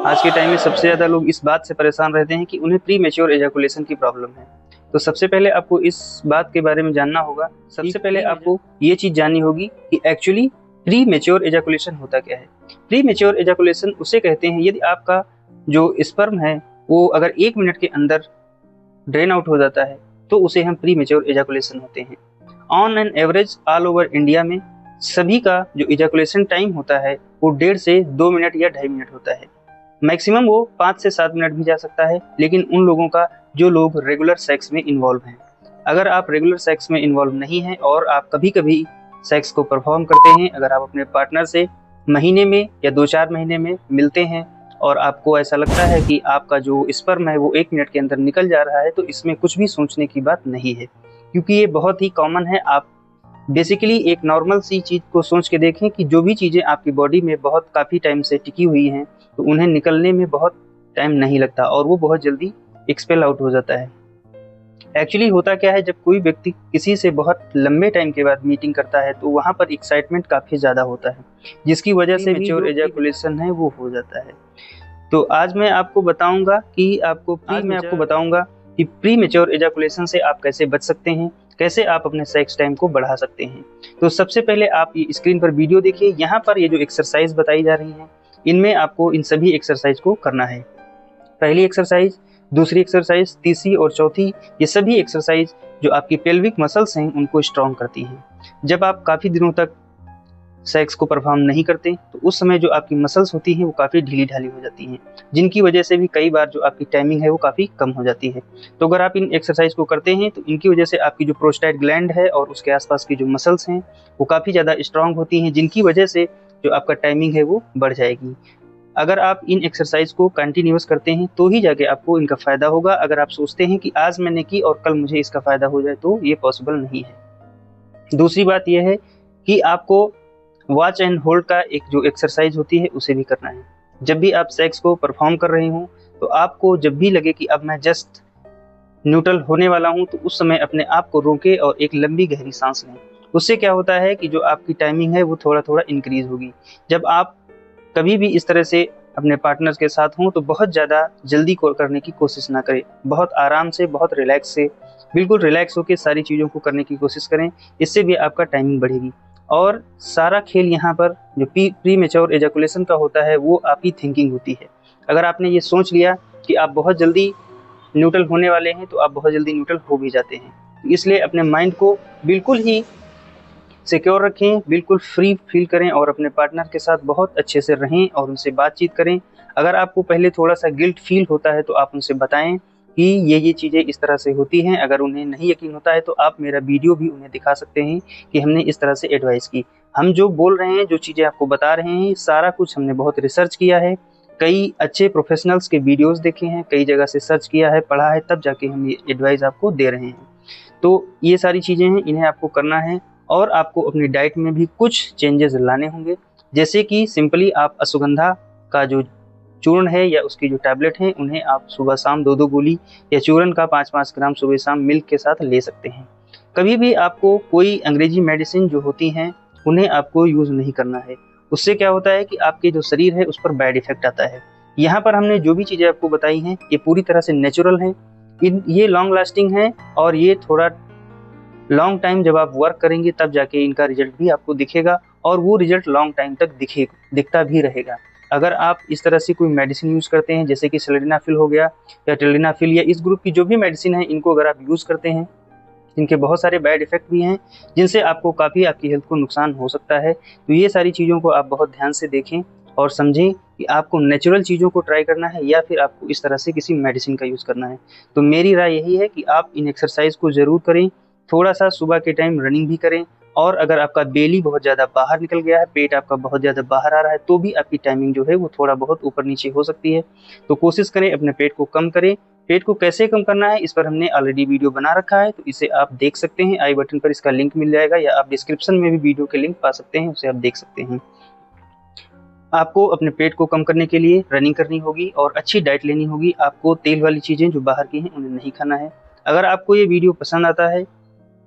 आज के टाइम में सबसे ज़्यादा लोग इस बात से परेशान रहते हैं कि उन्हें प्री मैच्योर एजाकुलेशन की प्रॉब्लम है। तो सबसे पहले आपको इस बात के बारे में जानना होगा। सबसे पहले आपको ये चीज़ जाननी होगी कि एक्चुअली प्री मैच्योर एजाकुलेशन होता क्या है। प्री मैच्योर एजाकुलेशन उसे कहते हैं यदि आपका जो स्पर्म है वो अगर 1 मिनट के अंदर ड्रेन आउट हो जाता है तो उसे हम प्री मैच्योर एजाकुलेशन होते हैं। On an average all over India में सभी का जो एजाकुलेशन टाइम होता है वो 1.5 से 2 मिनट या 2.5 मिनट होता है। मैक्सिमम वो 5 से 7 मिनट भी जा सकता है, लेकिन उन लोगों का जो लोग रेगुलर सेक्स में इन्वॉल्व हैं। अगर आप रेगुलर सेक्स में इन्वॉल्व नहीं हैं और आप कभी कभी सेक्स को परफॉर्म करते हैं, अगर आप अपने पार्टनर से महीने में या 2-4 महीने में मिलते हैं और आपको ऐसा लगता है कि आपका जो स्पर्म है वो 1 मिनट के अंदर निकल जा रहा है, तो इसमें कुछ भी सोचने की बात नहीं है, क्योंकि ये बहुत ही कॉमन है। आप बेसिकली एक नॉर्मल सी चीज़ को सोच के देखें कि जो भी चीज़ें आपकी बॉडी में बहुत काफ़ी टाइम से टिकी हुई हैं तो उन्हें निकलने में बहुत टाइम नहीं लगता और वो बहुत जल्दी एक्सपेल आउट हो जाता है। एक्चुअली होता क्या है, जब कोई व्यक्ति किसी से बहुत लंबे टाइम के बाद मीटिंग करता है तो वहाँ पर एक्साइटमेंट काफ़ी ज़्यादा होता है, जिसकी वजह से मैच्योर एजाकुलेशन है वो हो जाता है। तो आज मैं आपको बताऊंगा कि प्री मैच्योर एजाकुलेशन से आप कैसे बच सकते हैं, कैसे आप अपने सेक्स टाइम को बढ़ा सकते हैं। तो सबसे पहले आप ये स्क्रीन पर वीडियो देखिए। यहाँ पर ये जो एक्सरसाइज बताई जा रही हैं इनमें आपको इन सभी एक्सरसाइज को करना है। पहली एक्सरसाइज, दूसरी एक्सरसाइज, तीसरी और चौथी, ये सभी एक्सरसाइज जो आपकी पेल्विक मसल्स हैं उनको स्ट्रॉन्ग करती हैं। जब आप काफ़ी दिनों तक सेक्स को परफॉर्म नहीं करते तो उस समय जो आपकी मसल्स होती हैं वो काफ़ी ढीली ढाली हो जाती हैं, जिनकी वजह से भी कई बार जो आपकी टाइमिंग है वो काफ़ी कम हो जाती है। तो अगर आप इन एक्सरसाइज को करते हैं तो इनकी वजह से आपकी जो प्रोस्टेट ग्लैंड है और उसके आसपास की जो मसल्स हैं वो काफ़ी ज़्यादा स्ट्रांग होती हैं, जिनकी वजह से जो आपका टाइमिंग है वो बढ़ जाएगी। अगर आप इन एक्सरसाइज को कंटिन्यूअस करते हैं तो ही जाके आपको इनका फ़ायदा होगा। अगर आप सोचते हैं कि आज मैंने की और कल मुझे इसका फ़ायदा हो जाए तो ये पॉसिबल नहीं है। दूसरी बात यह है कि आपको वॉच एंड होल्ड का एक जो एक्सरसाइज होती है उसे भी करना है। जब भी आप सेक्स को परफॉर्म कर रहे हों तो आपको जब भी लगे कि अब मैं जस्ट न्यूट्रल होने वाला हूं तो उस समय अपने आप को रोके और एक लंबी गहरी सांस लें। उससे क्या होता है कि जो आपकी टाइमिंग है वो थोड़ा थोड़ा इंक्रीज होगी। जब आप कभी भी इस तरह से अपने पार्टनर्स के साथ हों तो बहुत ज़्यादा जल्दी करने की कोशिश ना करें। बहुत आराम से, बहुत रिलैक्स से, बिल्कुल रिलैक्स होकर सारी चीज़ों को करने की कोशिश करें। इससे भी आपका टाइमिंग बढ़ेगी। और सारा खेल यहाँ पर जो प्री मैच्योर एजाकुलेशन का होता है वो आपकी थिंकिंग होती है। अगर आपने ये सोच लिया कि आप बहुत जल्दी न्यूट्रल होने वाले हैं तो आप बहुत जल्दी न्यूट्रल हो भी जाते हैं। तो इसलिए अपने माइंड को बिल्कुल ही सिक्योर रखें, बिल्कुल फ्री फील करें और अपने पार्टनर के साथ बहुत अच्छे से रहें और उनसे बातचीत करें। अगर आपको पहले थोड़ा सा गिल्ट फील होता है तो आप उनसे बताएं कि ये चीज़ें इस तरह से होती हैं। अगर उन्हें नहीं यकीन होता है तो आप मेरा वीडियो भी उन्हें दिखा सकते हैं कि हमने इस तरह से एडवाइस की। हम जो बोल रहे हैं, जो चीज़ें आपको बता रहे हैं, सारा कुछ हमने बहुत रिसर्च किया है, कई अच्छे प्रोफेशनल्स के वीडियोस देखे हैं, कई जगह से सर्च किया है, पढ़ा है, तब जाके हम ये एडवाइस आपको दे रहे हैं। तो ये सारी चीज़ें हैं, इन्हें आपको करना है। और आपको अपनी डाइट में भी कुछ चेंजेस लाने होंगे, जैसे कि सिंपली आप अश्वगंधा का जो चूर्ण है या उसकी जो टैबलेट हैं उन्हें आप सुबह शाम 2-2 गोली या चूर्ण का 5-5 ग्राम सुबह शाम मिल्क के साथ ले सकते हैं। कभी भी आपको कोई अंग्रेजी मेडिसिन जो होती हैं उन्हें आपको यूज़ नहीं करना है। उससे क्या होता है कि आपके जो शरीर है उस पर बैड इफेक्ट आता है। यहाँ पर हमने जो भी चीज़ें आपको बताई हैं ये पूरी तरह से नेचुरल हैं, ये लॉन्ग लास्टिंग हैं और ये थोड़ा लॉन्ग टाइम जब आप वर्क करेंगे तब जाके इनका रिजल्ट भी आपको दिखेगा और वो रिजल्ट लॉन्ग टाइम तक दिखता भी रहेगा। अगर आप इस तरह से कोई मेडिसिन यूज़ करते हैं जैसे कि सिल्डेनाफिल हो गया या टेल्डेनाफिल या इस ग्रुप की जो भी मेडिसिन है, इनको अगर आप यूज़ करते हैं, इनके बहुत सारे बैड इफेक्ट भी हैं जिनसे आपको काफ़ी आपकी हेल्थ को नुकसान हो सकता है। तो ये सारी चीज़ों को आप बहुत ध्यान से देखें और समझें कि आपको नेचुरल चीज़ों को ट्राई करना है या फिर आपको इस तरह से किसी मेडिसिन का यूज़ करना है। तो मेरी राय यही है कि आप इन एक्सरसाइज को ज़रूर करें। थोड़ा सा सुबह के टाइम रनिंग भी करें और अगर आपका बेली बहुत ज़्यादा बाहर निकल गया है, पेट आपका बहुत ज़्यादा बाहर आ रहा है, तो भी आपकी टाइमिंग जो है वो थोड़ा बहुत ऊपर नीचे हो सकती है। तो कोशिश करें अपने पेट को कम करें। पेट को कैसे कम करना है इस पर हमने ऑलरेडी वीडियो बना रखा है, तो इसे आप देख सकते हैं। आई बटन पर इसका लिंक मिल जाएगा या आप डिस्क्रिप्शन में भी वीडियो के लिंक पा सकते हैं, उसे आप देख सकते हैं। आपको अपने पेट को कम करने के लिए रनिंग करनी होगी और अच्छी डाइट लेनी होगी। आपको तेल वाली चीज़ें जो बाहर की हैं उन्हें नहीं खाना है। अगर आपको ये वीडियो पसंद आता है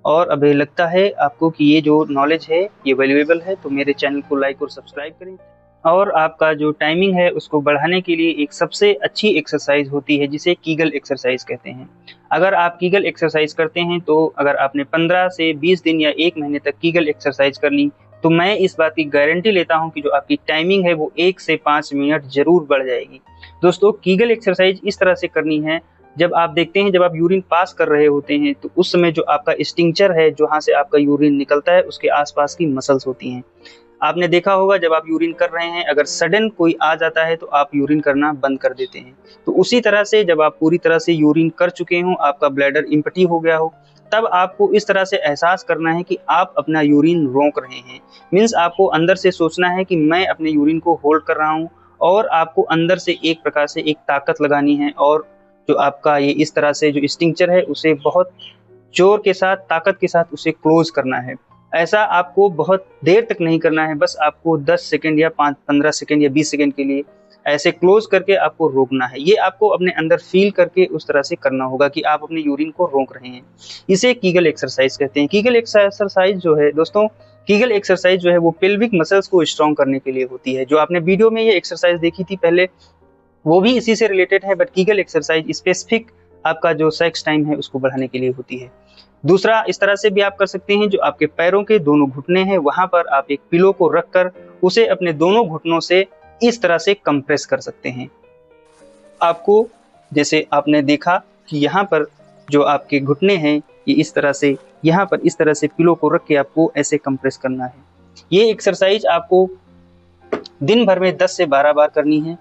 और अभी लगता है आपको कि ये जो नॉलेज है ये वैल्यूएबल है तो मेरे चैनल को लाइक और सब्सक्राइब करें। और आपका जो टाइमिंग है उसको बढ़ाने के लिए एक सबसे अच्छी एक्सरसाइज होती है जिसे कीगल एक्सरसाइज कहते हैं। अगर आप कीगल एक्सरसाइज करते हैं तो अगर आपने 15 से 20 दिन या 1 महीने तक कीगल एक्सरसाइज कर ली तो मैं इस बात की गारंटी लेता हूं कि जो आपकी टाइमिंग है वो 1 से 5 मिनट जरूर बढ़ जाएगी। दोस्तों, कीगल एक्सरसाइज इस तरह से करनी है, जब आप देखते हैं जब आप यूरिन पास कर रहे होते हैं तो उस समय जो आपका स्टिंक्चर है, जहाँ से आपका यूरिन निकलता है, उसके आसपास की मसल्स होती हैं। आपने देखा होगा जब आप यूरिन कर रहे हैं, अगर सडन कोई आ जाता है तो आप यूरिन करना बंद कर देते हैं। तो उसी तरह से जब आप पूरी तरह से यूरिन कर चुके हो, आपका ब्लैडर एम्प्टी हो गया हो, तब आपको इस तरह से एहसास करना है कि आप अपना यूरिन रोक रहे हैं। मीन्स आपको अंदर से सोचना है कि मैं अपने यूरिन को होल्ड कर रहा हूँ, और आपको अंदर से एक प्रकार से एक ताकत लगानी है, और जो आपका ये इस तरह से जो स्टिंक्चर है उसे बहुत जोर के साथ, ताकत के साथ उसे क्लोज करना है। ऐसा आपको बहुत देर तक नहीं करना है, बस आपको 10 सेकंड या 15 सेकंड या 20 सेकंड के लिए ऐसे क्लोज करके आपको रोकना है। ये आपको अपने अंदर फील करके उस तरह से करना होगा कि आप अपने यूरिन को रोक रहे हैं। इसे कीगल एक्सरसाइज कहते हैं। कीगल एक्सरसाइज जो है दोस्तों, कीगल एक्सरसाइज जो है वो पेल्विक मसल्स को स्ट्रॉन्ग करने के लिए होती है। जो आपने वीडियो में ये एक्सरसाइज देखी थी पहले, वो भी इसी से रिलेटेड है, बट कीगल एक्सरसाइज स्पेसिफिक आपका जो सेक्स टाइम है उसको बढ़ाने के लिए होती है। दूसरा, इस तरह से भी आप कर सकते हैं, जो आपके पैरों के दोनों घुटने हैं वहां पर आप एक पिलो को रखकर उसे अपने दोनों घुटनों से इस तरह से कंप्रेस कर सकते हैं। आपको, जैसे आपने देखा कि यहाँ पर जो आपके घुटने हैं, ये इस तरह से यहाँ पर इस तरह से पिलो को रख के आपको ऐसे कंप्रेस करना है। ये एक्सरसाइज आपको दिन भर में 10 से 12 बार करनी है।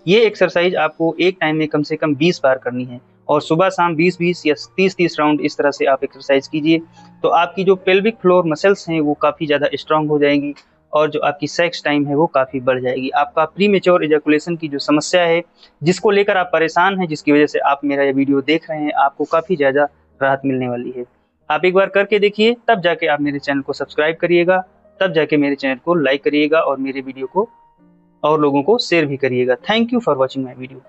ये एक्सरसाइज आपको एक टाइम में कम से कम 20 बार करनी है, और सुबह शाम 20-20 या 30-30 राउंड इस तरह से आप एक्सरसाइज कीजिए। तो आपकी जो पेल्विक फ्लोर मसल्स हैं वो काफ़ी ज़्यादा स्ट्रांग हो जाएंगी, और जो आपकी सेक्स टाइम है वो काफ़ी बढ़ जाएगी। आपका प्रीमेच्योर इजैकुलेशन की जो समस्या है, जिसको लेकर आप परेशान हैं, जिसकी वजह से आप मेरा ये वीडियो देख रहे हैं, आपको काफ़ी ज़्यादा राहत मिलने वाली है। आप एक बार करके देखिए, तब जाके आप मेरे चैनल को सब्सक्राइब करिएगा, तब जाके मेरे चैनल को लाइक करिएगा, और मेरे वीडियो को और लोगों को शेयर भी करिएगा। Thank you for watching my video.